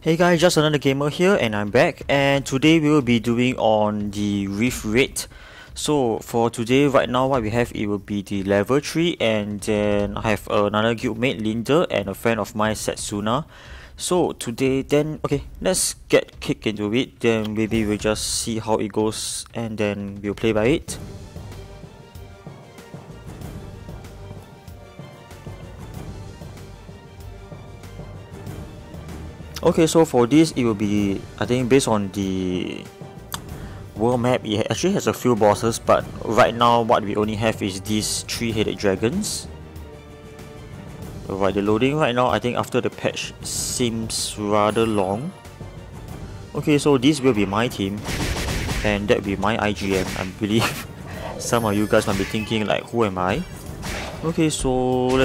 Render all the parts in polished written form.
Hey guys, just another gamer here and I'm back, and today we will be doing on the reef rate. So for today right now what we have, it will be the level 3, and then I have another guildmate Linda and a friend of mine Setsuna. So today then okay, let's get kicked into it, then maybe we'll just see how it goes and then we'll play by it. Okay, so for this it will be, I think, based on the world map. It actually has a few bosses, but right now what we only have is these three-headed dragons. Alright, the loading right now, I think after the patch, seems rather long. Okay, so this will be my team, and that will be my IGM. I believe some of you guys might be thinking like, who am I? Okay, so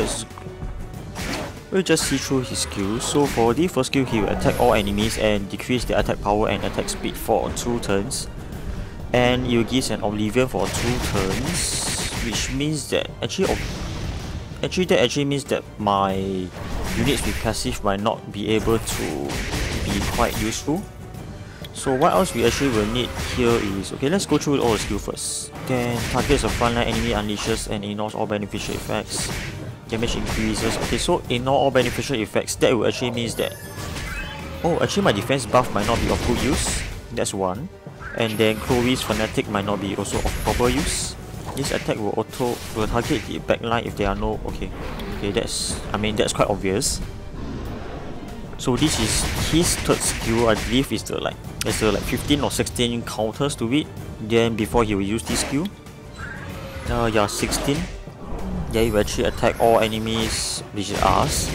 we'll just see through his skills. So for the first skill, he will attack all enemies and decrease their attack power and attack speed for 2 turns. And it will give an Oblivion for 2 turns, which means that actually means that my units with passive might not be able to be quite useful. So what else we actually will need here is, okay, let's go through all the skills first. Then targets a frontline enemy, unleashes and ignores all beneficial effects. Damage increases. Okay, so ignore all beneficial effects. That will actually means that, oh, actually my defense buff might not be of good use. That's one. And then Chloe's Fanatic might not be also of proper use. This attack will target the backline if there are no... okay, that's quite obvious. So this is his third skill. I believe is there's like 15 or 16 counters to it. Then before he will use this skill, yeah, 16. Yeah, he will actually attack all enemies, which is us,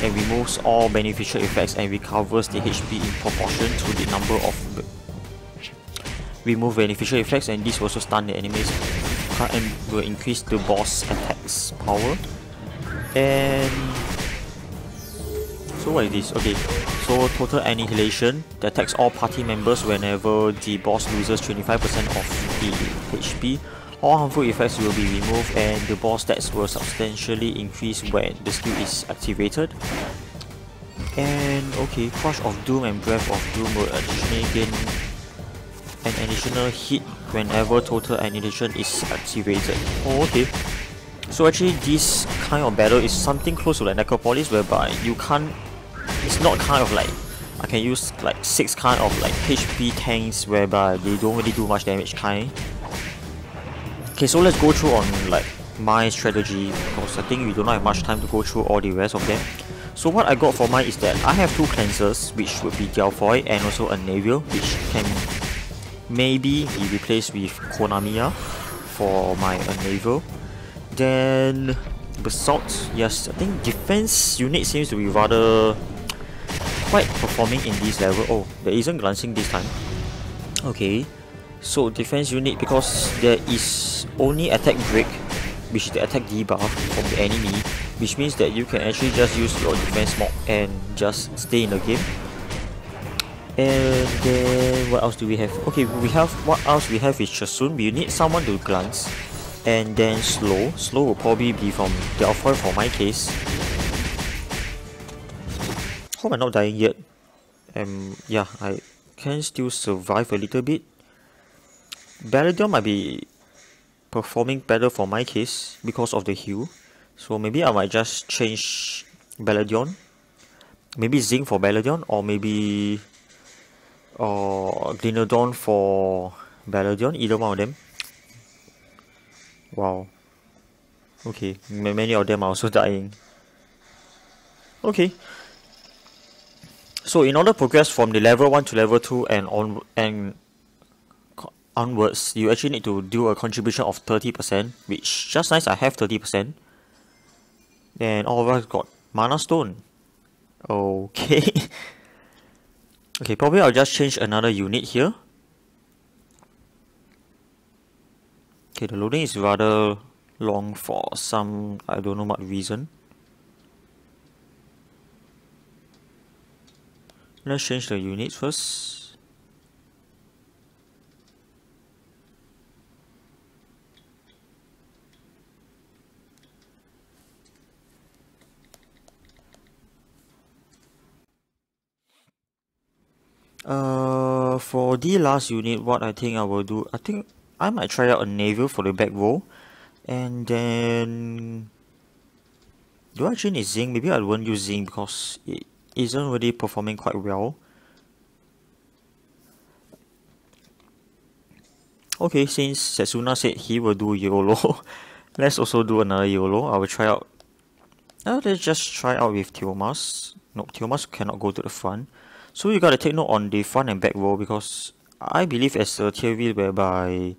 and removes all beneficial effects and recovers the HP in proportion to the number of remove beneficial effects, and this will also stun the enemies and will increase the boss attacks power. And so what is this? Okay, so total annihilation that attacks all party members whenever the boss loses 25% of the HP. All harmful effects will be removed and the boss stats will substantially increase when the skill is activated. And okay, Crush of Doom and Breath of Doom will additionally gain an additional hit whenever total annihilation is activated. Oh, okay. So actually this kind of battle is something close to like Necropolis, whereby you can't... it's not kind of like I can use like 6 kind of like HP tanks whereby they don't really do much damage kind. Okay, so let's go through on like my strategy, because I think we don't have much time to go through all the rest of them. So what I got for mine is that I have 2 cleansers, which would be Delphoid and also a Naviel, which can maybe be replaced with Konamiya for my Naviel. Then Basalt, yes, I think defense unit seems to be rather quite performing in this level. Oh, there isn't glancing this time. Okay, so defense unit, because there is only attack break, which is the attack debuff from the enemy, which means that you can actually just use your defense mob and just stay in the game. And then what else do we have? Okay, what else we have is Chasun. We need someone to glance. And then Slow. Slow will probably be from Delphoid for my case. Hope I'm not dying yet. Yeah, I can still survive a little bit. Baladion might be performing better for my case because of the heal. So maybe I might just change Baladion. Maybe Zing for Baladion, or maybe Glinodon for Baladion, either one of them. Wow. Okay, many of them are also dying. Okay. So in order to progress from the level 1 to level 2 and onwards, you actually need to do a contribution of 30%, which just nice I have 30%. And all of us got Mana Stone. Okay. Okay, probably I'll just change another unit here. Okay, the loading is rather long for some, I don't know what reason. Let's change the units first. For the last unit, what I think I will do, I think I might try out a naval for the back row, and then do I actually need Zinc? Maybe I won't use Zinc because it isn't really performing quite well. Okay, since Setsuna said he will do YOLO, let's also do another YOLO. I will try out. Let's just try out with Tiomas. No, Tiomas cannot go to the front. So you gotta take note on the front and back row, because I believe as a theory whereby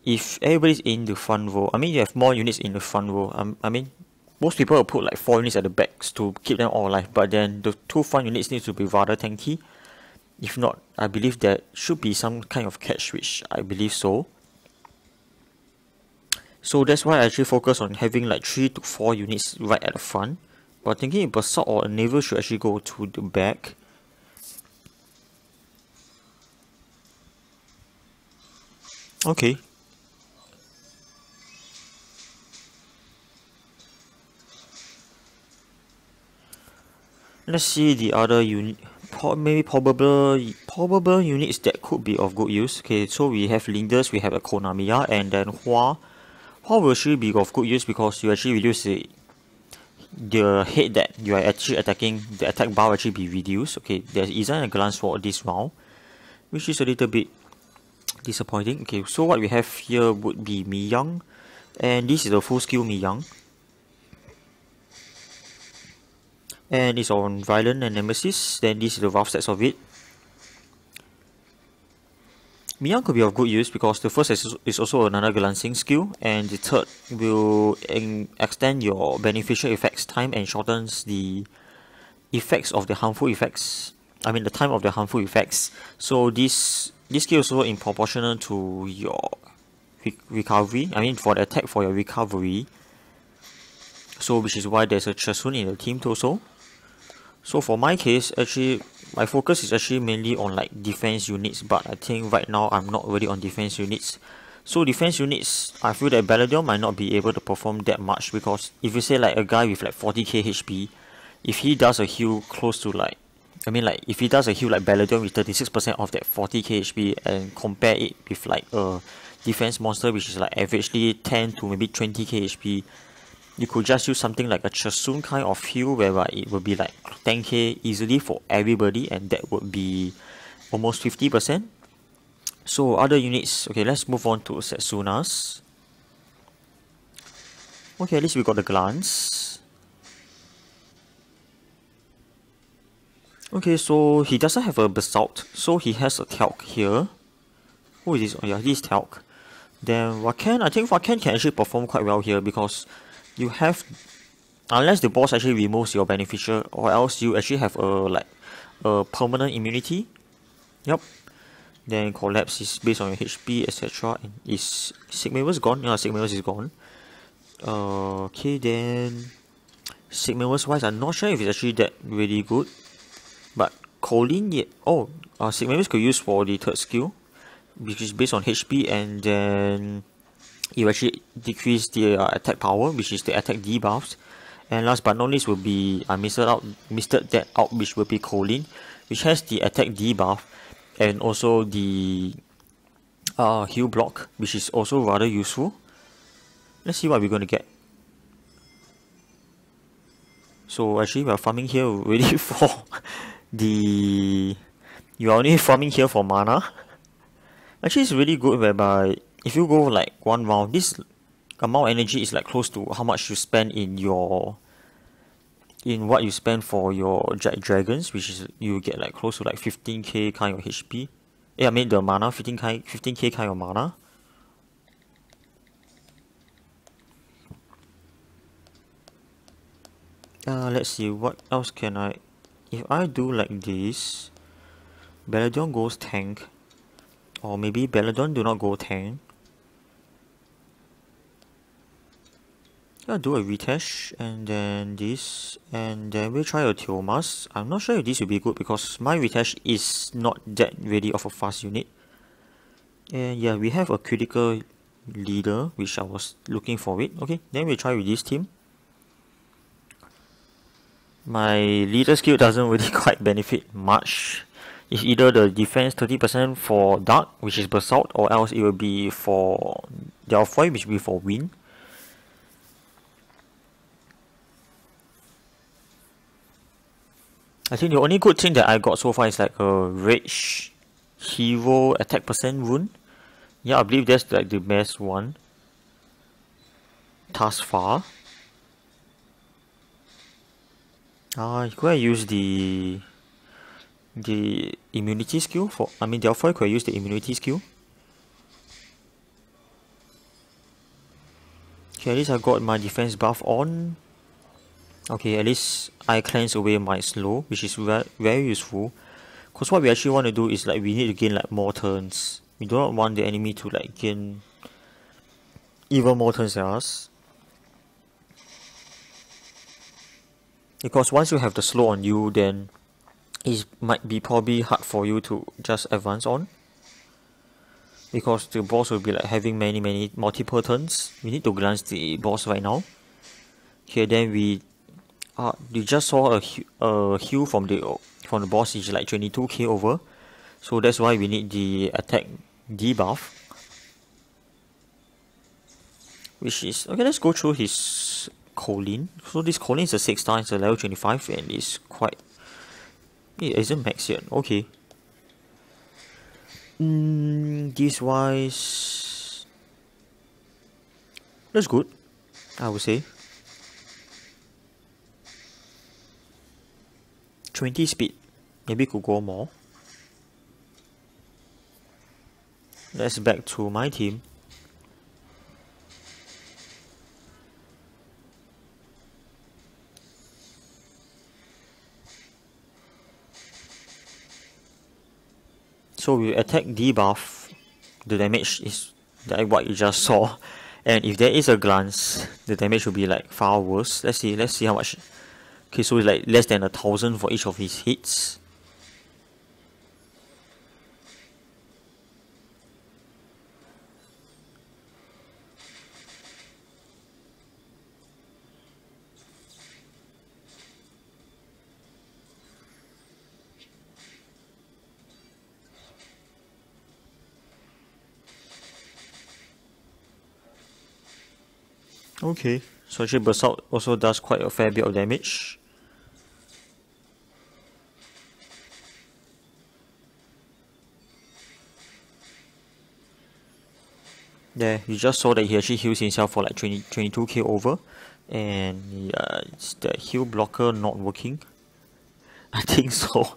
if everybody's in the front row, I mean you have more units in the front row. I mean most people will put like 4 units at the backs to keep them all alive, but then the 2 front units need to be rather tanky. If not, I believe there should be some kind of catch, which I believe so. So that's why I actually focus on having like 3 to 4 units right at the front. But thinking if Basalt or a Naval should actually go to the back. Okay. Let's see the other unit. Maybe probable units that could be of good use. Okay, so we have Linders, we have a Konamiya, and then Hua. Hua will actually be of good use because you actually reduce the head that you are actually attacking. The attack bar will actually be reduced. Okay, there isn't a glance for this round, which is a little bit disappointing. Okay, so what we have here would be Miyang, and this is the full skill Miyang. And it's on Violent and Nemesis, then this is the rough stats of it. Miyang could be of good use because the first is also another glancing skill, and the third will extend your beneficial effects time and shortens the effects of the harmful effects. I mean the time of the harmful effects. So this skill is also in proportional to your recovery. I mean for the attack for your recovery. So which is why there's a Chesun in the team also. So for my case, actually, my focus is actually mainly on like defense units, but I think right now I'm not really on defense units. So defense units, I feel that Baladion might not be able to perform that much, because if you say like a guy with like 40k HP, if he does a heal close to like, I mean like if he does a heal like Baladion with 36% of that 40k HP and compare it with like a defense monster which is like averagely 10 to maybe 20k HP, you could just use something like a Chesun kind of heal whereby it will be like 10k easily for everybody, and that would be almost 50%. So other units, okay, let's move on to Setsuna's. Okay, at least we got the glance. Okay, so he doesn't have a Basalt, so he has a Talc here. Who is this? Oh yeah, this is Talc. Then Wakan, I think Wakan can actually perform quite well here because you have, unless the boss actually removes your beneficial, or else you actually have a permanent immunity. Yep. Then collapse is based on your HP, etc. And is Sigmaver's gone? Yeah, Sigmaver's is gone. Okay, then Sigmaver's wise, I'm not sure if it's actually that really good. But Colin, yeah. Oh, Sigmaver's could use for the third skill, which is based on HP, and then you actually decrease the attack power, which is the attack debuffs. And last but not least will be, I missed that out, which will be Colin, which has the attack debuff and also the heal block, which is also rather useful. Let's see what we're going to get. So actually we are farming here already for the... You are only farming here for mana. Actually it's really good whereby if you go like one round, this amount of energy is like close to how much you spend in what you spend for your dragons, which is you get like close to like 15k kind of HP. Yeah, I mean the mana, 15k kind of mana. Let's see what else can I. If I do like this, Baladion goes tank, or maybe Baladion do not go tank. I'll do a retouch, and then this, and then we'll try a Tiomas. I'm not sure if this will be good because my retouch is not that really of a fast unit. And yeah, we have a critical leader, which I was looking for it. Okay, then we'll try with this team. My leader skill doesn't really quite benefit much. It's either the defense 30% for Dark, which is Basalt, or else it will be for Delphoid, which will be for Wind. I think the only good thing that I got so far is like a Rage Hero attack percent rune. Yeah, I believe that's like the best one thus far. Could I use the immunity skill for? I mean, Delphoid, could I use the immunity skill? Okay, at least I got my defense buff on. Okay, at least I cleanse away my slow, which is very useful. Because what we actually want to do is like we need to gain like more turns. We do not want the enemy to like gain even more turns than us. Because once you have the slow on you, then it might be probably hard for you to just advance on. Because the boss will be like having many multiple turns. We need to glance the boss right now. Okay, then we just saw a heal from the boss is like 22k over. So that's why we need the attack debuff. Which is okay, let's go through his Colin. So this Colin is a 6-star, it's a level 25 and it's quite it isn't max yet. Okay. This wise, that's good, I would say. 20 speed, maybe could go more. Let's back to my team. So we attack debuff, the damage is like what you just saw, and if there is a glance, the damage will be like far worse. Let's see how much. Okay, so it's like less than 1,000 for each of his hits. Okay, so actually Basalt also does quite a fair bit of damage. Yeah, you just saw that he actually heals himself for like 22k over. And yeah, is the heal blocker not working? I think so.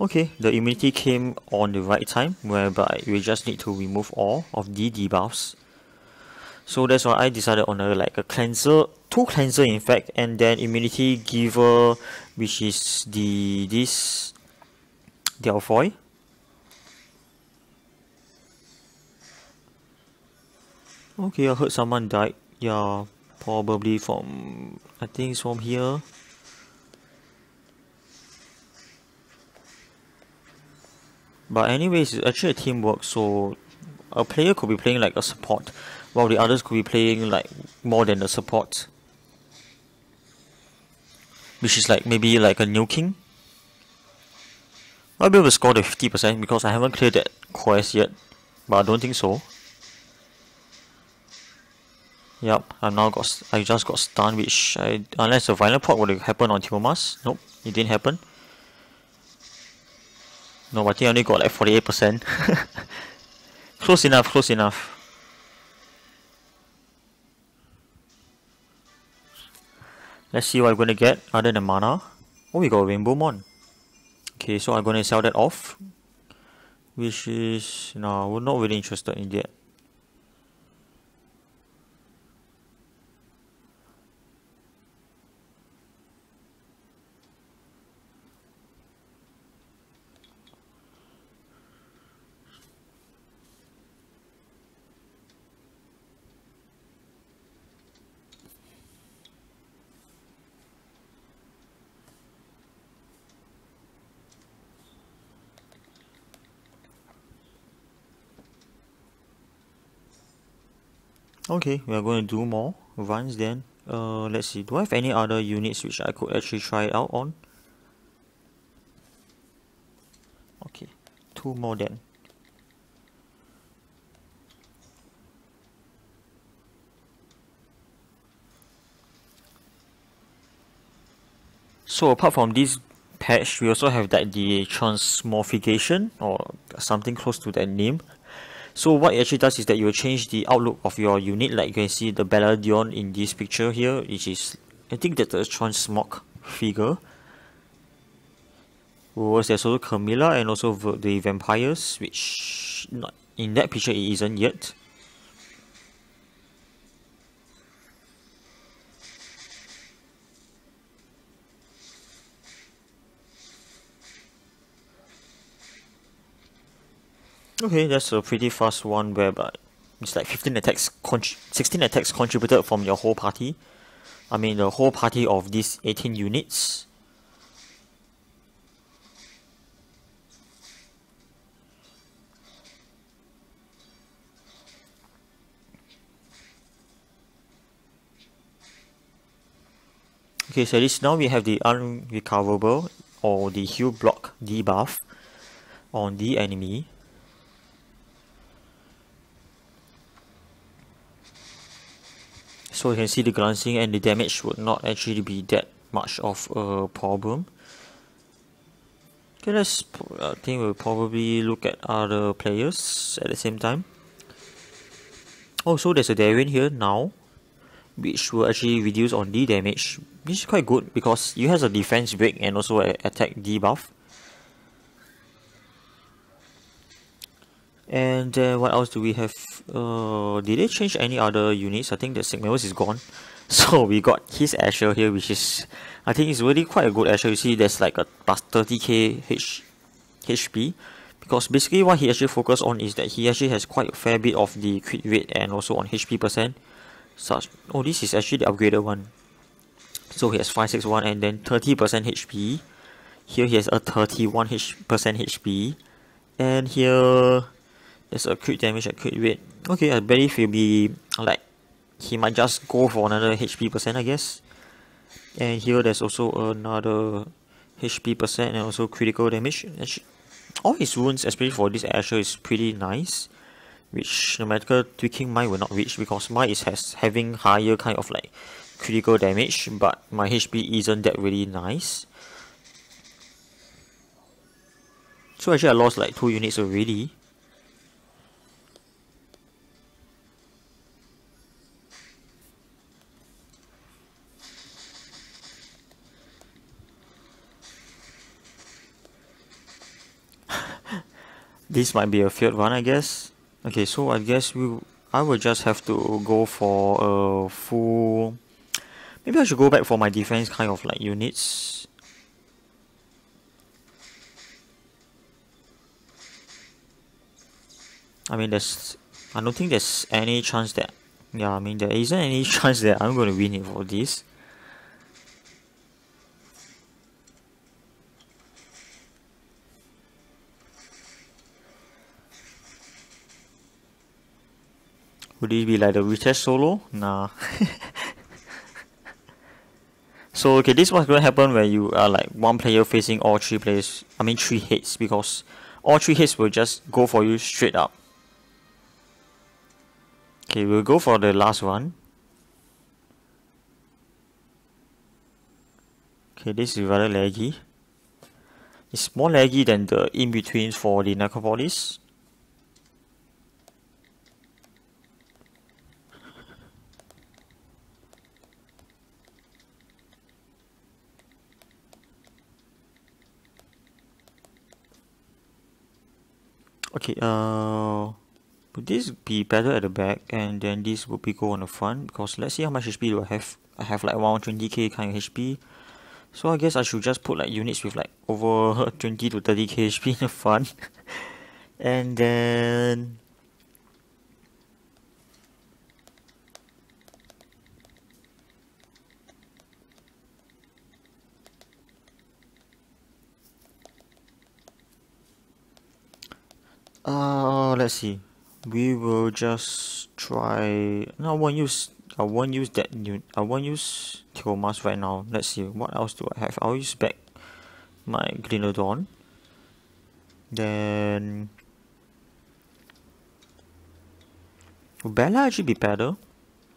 Okay, the immunity came on the right time, whereby we just need to remove all of the debuffs. So that's why I decided on a cleanser, 2 cleanser in fact, and then immunity giver, which is this Delphoid. Okay, I heard someone died. Yeah, probably from, I think it's from here. But anyways, it's actually a teamwork, so a player could be playing like a support, while the others could be playing like more than a support. Which is like maybe like a nuking. I'll be able to score the 50% because I haven't cleared that quest yet, but I don't think so. Yep, I just got stunned, which unless a violent proc would have happened on Tiomas. Nope, it didn't happen. No, I think I only got like 48%. Close enough, close enough. Let's see what I'm gonna get other than mana. Oh, we got a Rainbow Mon. Okay, so I'm gonna sell that off. Which is, no, we're not really interested in that. Okay, we are going to do more runs then. Let's see, do I have any other units which I could actually try it out on? Okay, 2 more then. So apart from this patch, we also have that the transmorphication or something close to that name. So what it actually does is that you will change the outlook of your unit. Like you can see the Belladion in this picture here, which is, I think that's a transmog figure. Whereas there's also Camilla and also the vampires, which not in that picture it isn't yet. Okay, that's a pretty fast one whereby it's like 16 attacks contributed from your whole party. I mean the whole party of these 18 units. Okay, so at least now we have the unrecoverable or the heal block debuff on the enemy. So you can see the glancing and the damage would not actually be that much of a problem. Okay, I think we'll probably look at other players at the same time. Oh, so there's a Darien here now, which will actually reduce on the damage, which is quite good because it has a defense break and also an attack debuff. And what else do we have? Did they change any other units? I think the Sigmaris is gone. So we got his Asher here, which is, I think it's really quite a good Asher. You see there's like a plus 30k HP. Because basically what he actually focused on is that he actually has quite a fair bit of the crit rate and also on HP percent. Oh, this is actually the upgraded one. So he has 561 and then 30% HP. Here he has a 31% HP. And here there's a crit damage and crit rate. Okay, I believe he'll be like, he might just go for another HP percent, I guess. And here there's also another HP percent and also critical damage. Actually, all his wounds, especially for this Asher, is pretty nice. Which no matter tweaking mine will not reach because mine is having higher kind of like critical damage, but my HP isn't that really nice. So actually I lost like 2 units already. This might be a failed one, I guess. Okay, so I guess I will just have to go for a full. Maybe I should go back for my defense kind of like units. I mean, I don't think there's any chance that. Yeah, I mean, there isn't any chance that I'm going to win it for this. Would it be like the retest solo? Nah. So okay, this is what's gonna happen when you are like one player facing all 3 players. I mean 3 hits, because all 3 hits will just go for you straight up. Okay, we'll go for the last one. Okay, this is rather laggy. It's more laggy than the in-betweens for the Necropolis. Okay, would this be better at the back and then this would be go on the front? Because let's see how much HP do I have. I have like around 20k kind of HP. So I guess I should just put like units with like over 20 to 30k HP in the front. And then let's see. We will just try. No, I won't use I won't use that new. I won't use Thomas right now. Let's see what else do I have. I'll use back my Glenodon. Then would Bella actually be better?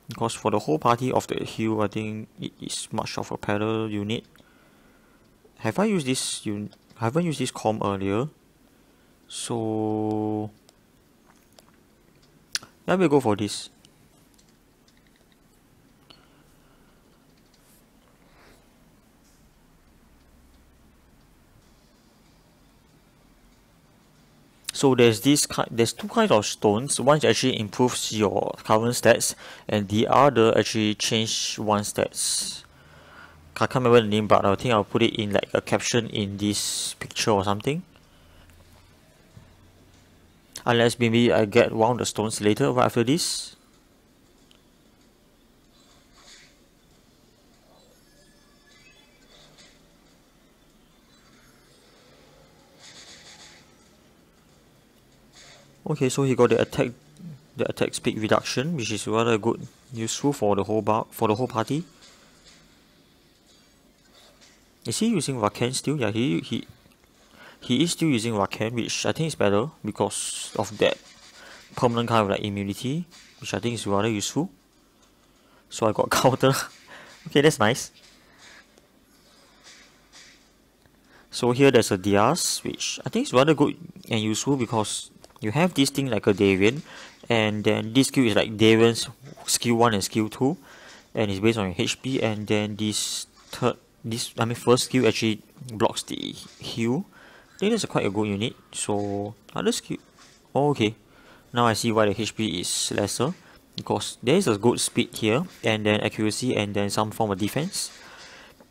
Because for the whole party of the hill, I think it is much of a better unit. Have I used this I haven't used this com earlier. So let me go for this. So there's two kinds of stones. One actually improves your current stats, and the other actually change one stats. I can't remember the name, but I think I'll put it in like a caption in this picture or something. Unless maybe I get one of the stones later right after this. Okay, so he got the attack speed reduction, which is rather good, useful for the whole party. Is he using Rakan still? Yeah, he is still using Rakan, which I think is better because of that permanent kind of like immunity, which I think is rather useful. So I got counter. Okay, that's nice. So here there's a Diaz, which I think is rather good and useful because you have this thing like a Davian, and then this skill is like Davian's skill 1 and skill 2, and it's based on your HP, and then first skill actually blocks the heal. I think that's quite a good unit. So other skill, oh, okay, now I see why the HP is lesser, because there is a good speed here, and then accuracy, and then some form of defense.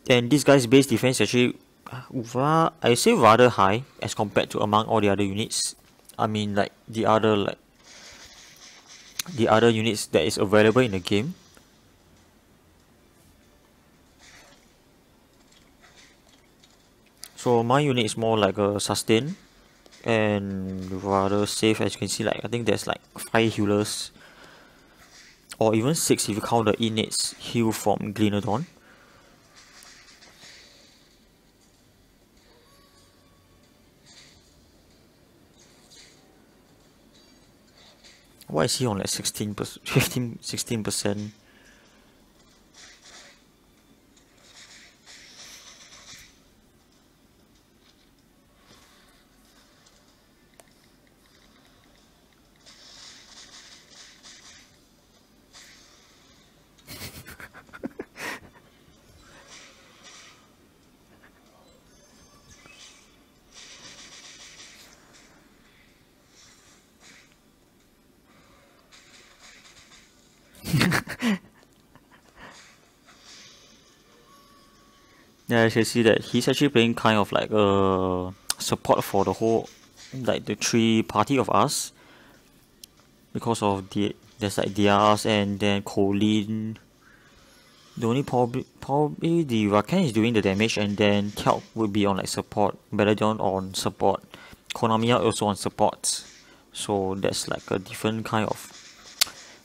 And this guy's base defense actually, I say rather high as compared to among all the other units. I mean, like the other units that is available in the game. So my unit is more like a sustain and rather safe. As you can see, like I think there's like 5 healers, or even 6 if you count the innates heal from Glenodon. Why is he on like 16%, 15%, 16%? Yeah, I can see that he's actually playing kind of like a support for the whole, like the 3 party of us, because of there's like Diaz and then Colin. The only probably the Rakan is doing the damage, and then Kelp would be on like support, Belladon on support, Konami also on support. So that's like a different kind of.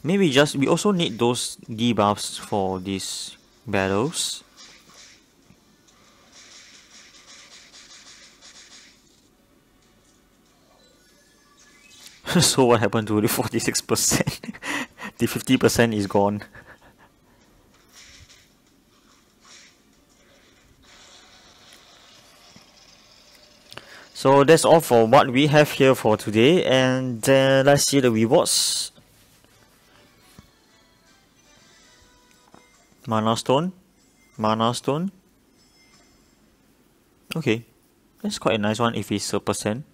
Maybe we also need those debuffs for these battles. So what happened to the 46%? The 50% is gone. So that's all for what we have here for today, and let's see the rewards. Mana Stone. Okay, that's quite a nice one if it's a percent.